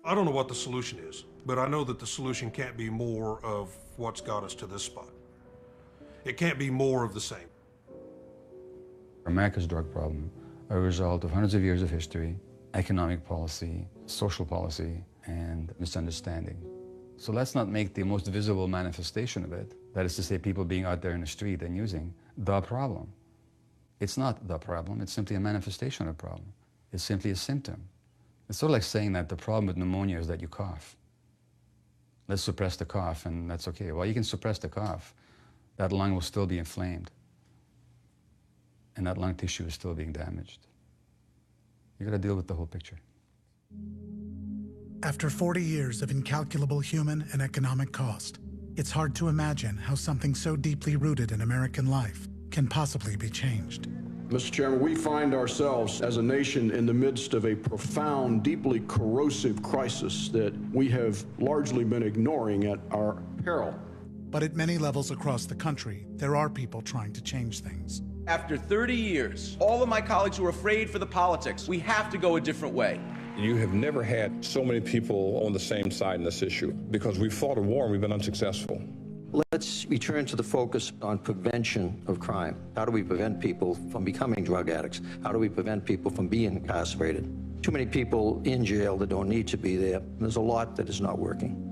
I don't know what the solution is, but I know that the solution can't be more of what's got us to this spot. It can't be more of the same. America's drug problem, a result of hundreds of years of history, economic policy, social policy, and misunderstanding. So let's not make the most visible manifestation of it, that is to say people being out there in the street and using, the problem. It's not the problem, it's simply a manifestation of the problem. It's simply a symptom. It's sort of like saying that the problem with pneumonia is that you cough. Let's suppress the cough and that's okay. Well, you can suppress the cough. That lung will still be inflamed. And that lung tissue is still being damaged. You gotta deal with the whole picture. After 40 years of incalculable human and economic cost, it's hard to imagine how something so deeply rooted in American life can possibly be changed. Mr. Chairman, we find ourselves as a nation in the midst of a profound, deeply corrosive crisis that we have largely been ignoring at our peril. But at many levels across the country, there are people trying to change things. After 30 years, all of my colleagues were afraid for the politics. We have to go a different way. You have never had so many people on the same side in this issue because we fought a war and we've been unsuccessful. Let's return to the focus on prevention of crime. How do we prevent people from becoming drug addicts? How do we prevent people from being incarcerated? Too many people in jail that don't need to be there. There's a lot that is not working.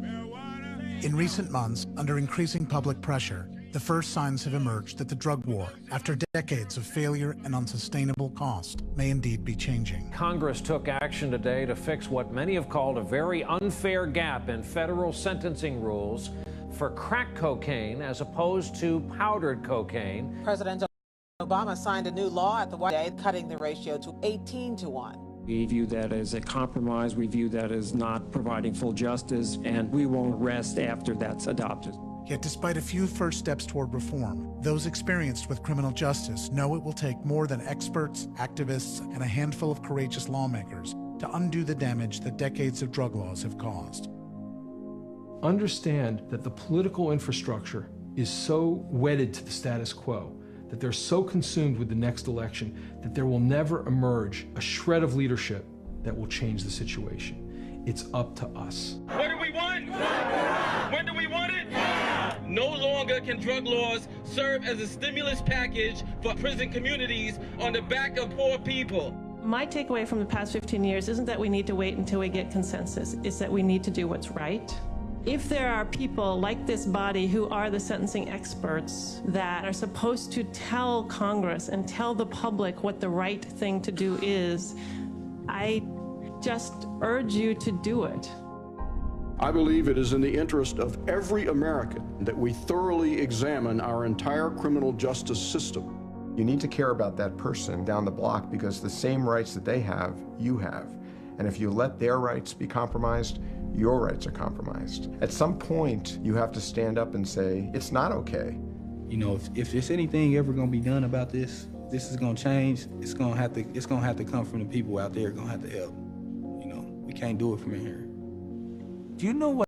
In recent months, under increasing public pressure, the first signs have emerged that the drug war, after decades of failure and unsustainable cost, may indeed be changing. Congress took action today to fix what many have called a very unfair gap in federal sentencing rules for crack cocaine as opposed to powdered cocaine. President Obama signed a new law at the White House, cutting the ratio to 18-1. We view that as a compromise. We view that as not providing full justice, and we won't rest after that's adopted. Yet despite a few first steps toward reform, those experienced with criminal justice know it will take more than experts, activists, and a handful of courageous lawmakers to undo the damage that decades of drug laws have caused. Understand that the political infrastructure is so wedded to the status quo, that they're so consumed with the next election, that there will never emerge a shred of leadership that will change the situation. It's up to us. What do we want? When do we want it? No longer can drug laws serve as a stimulus package for prison communities on the back of poor people. My takeaway from the past 15 years isn't that we need to wait until we get consensus. It's that we need to do what's right. If there are people like this body who are the sentencing experts that are supposed to tell Congress and tell the public what the right thing to do is, I just urge you to do it. I believe it is in the interest of every American that we thoroughly examine our entire criminal justice system. You need to care about that person down the block because the same rights that they have, you have. And if you let their rights be compromised, your rights are compromised. At some point, you have to stand up and say, it's not okay. You know, if there's anything ever gonna be done about this is gonna change, it's gonna have to come from the people out there, gonna have to help. You know, we can't do it from in here. Do you know what